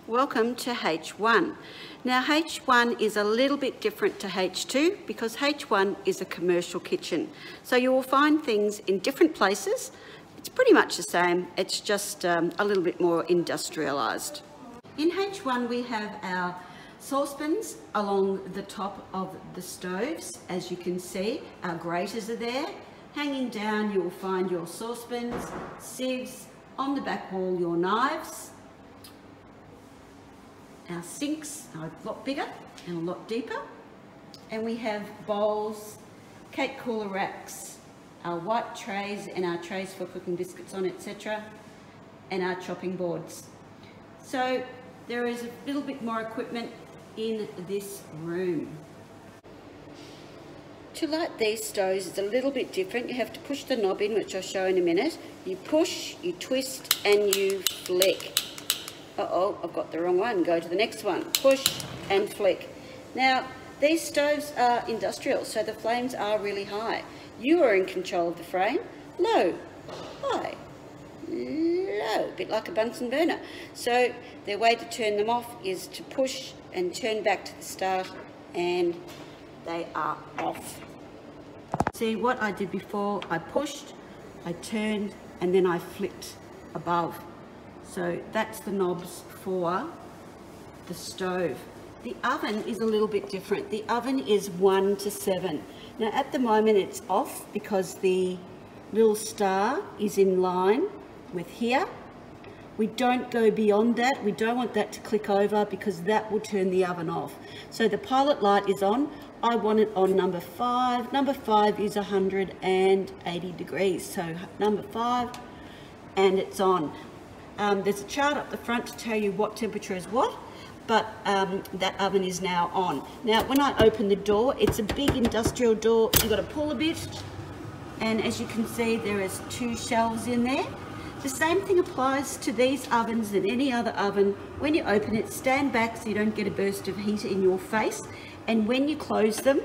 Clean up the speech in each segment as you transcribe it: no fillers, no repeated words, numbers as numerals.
Welcome to H1. Now H1 is a little bit different to H2 because H1 is a commercial kitchen. So you will find things in different places. It's pretty much the same, it's just a little bit more industrialised. In H1 we have our saucepans along the top of the stoves. As you can see, our graters are there. Hanging down you will find your saucepans, sieves, on the back wall your knives. Our sinks are a lot bigger and a lot deeper, and we have bowls, cake cooler racks, our white trays and our trays for cooking biscuits on, etc., and our chopping boards. So there is a little bit more equipment in this room. To light these stoves is a little bit different. You have to push the knob in, which I'll show in a minute. You push, you twist and you flick. Uh-oh, I've got the wrong one. Go to the next one. Push and flick. Now, these stoves are industrial, so the flames are really high. You are in control of the flame. Low, high, low, a bit like a Bunsen burner. So the way to turn them off is to push and turn back to the start, and they are off. See what I did before? I pushed, I turned, and then I flicked above. So that's the knobs for the stove. The oven is a little bit different. The oven is 1 to 7. Now at the moment it's off because the little star is in line with here. We don't go beyond that. We don't want that to click over because that will turn the oven off. So the pilot light is on. I want it on number 5. Number 5 is 180 degrees. So number 5, and it's on. There's a chart up the front to tell you what temperature is what, but that oven is now on. Now when I open the door, it's a big industrial door. You've got to pull a bit, and as you can see there is 2 shelves in there. The same thing applies to these ovens and any other oven. When you open it, stand back so you don't get a burst of heat in your face, and when you close them,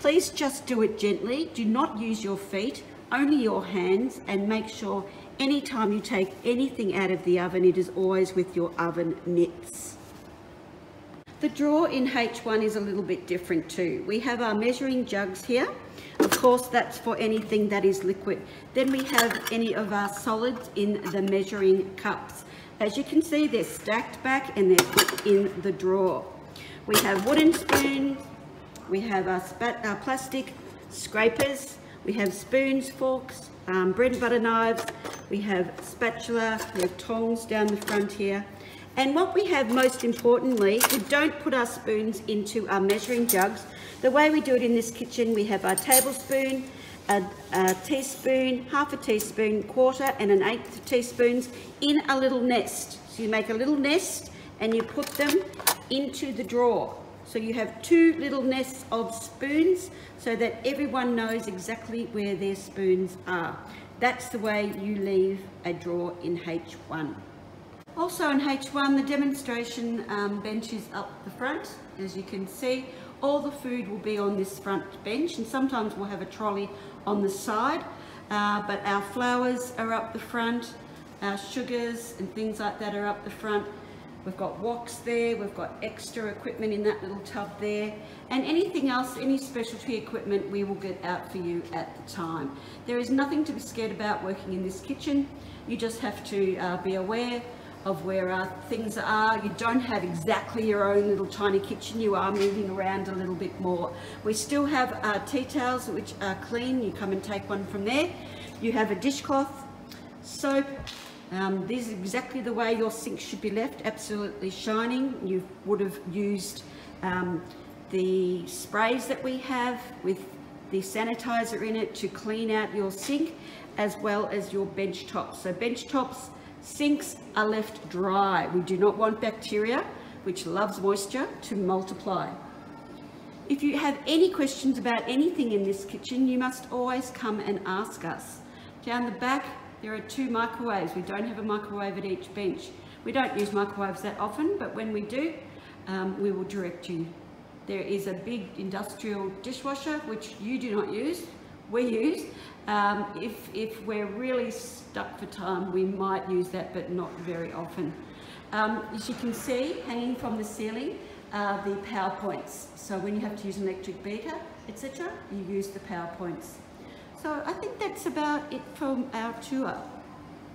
please just do it gently. Do not use your feet, only your hands, and make sure anytime you take anything out of the oven, it is always with your oven mitts. The drawer in H1 is a little bit different too. We have our measuring jugs here. Of course, that's for anything that is liquid. Then we have any of our solids in the measuring cups. As you can see, they're stacked back and they're put in the drawer. We have wooden spoons, we have our plastic scrapers, we have spoons, forks, bread and butter knives, we have spatula, we have tongs down the front here. And what we have most importantly, we don't put our spoons into our measuring jugs. The way we do it in this kitchen, we have our tablespoon, a teaspoon, half a teaspoon, quarter and an 1/8 teaspoons in a little nest. So you make a little nest and you put them into the drawer. So you have 2 little nests of spoons so that everyone knows exactly where their spoons are. That's the way you leave a drawer in H1. Also in H1, the demonstration bench is up the front. As you can see, all the food will be on this front bench, and sometimes we'll have a trolley on the side, but our flours are up the front, our sugars and things like that are up the front. We've got woks there, we've got extra equipment in that little tub there, and anything else, any specialty equipment, we will get out for you at the time. There is nothing to be scared about working in this kitchen. You just have to be aware of where our things are. You don't have exactly your own little tiny kitchen. You are moving around a little bit more. We still have our tea towels which are clean. You come and take one from there. You have a dishcloth, soap. This is exactly the way your sink should be left, absolutely shining. You would have used the sprays that we have with the sanitizer in it to clean out your sink, as well as your bench tops. So bench tops, sinks are left dry. We do not want bacteria, which loves moisture, to multiply. If you have any questions about anything in this kitchen, you must always come and ask us. Down the back, there are 2 microwaves. We don't have a microwave at each bench. We don't use microwaves that often, but when we do, we will direct you. There is a big industrial dishwasher, which you do not use, we use. If we're really stuck for time, we might use that, but not very often. As you can see, hanging from the ceiling are the PowerPoints. So when you have to use an electric beater, etc., you use the PowerPoints. So I think that's about it from our tour.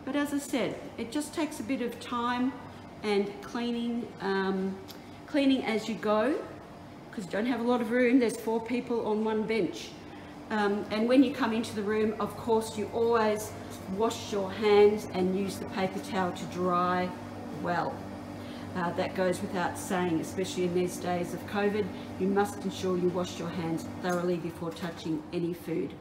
But as I said, it just takes a bit of time and cleaning, cleaning as you go, because you don't have a lot of room. There's 4 people on one bench. And when you come into the room, of course, you always wash your hands and use the paper towel to dry well. That goes without saying, especially in these days of COVID. You must ensure you wash your hands thoroughly before touching any food.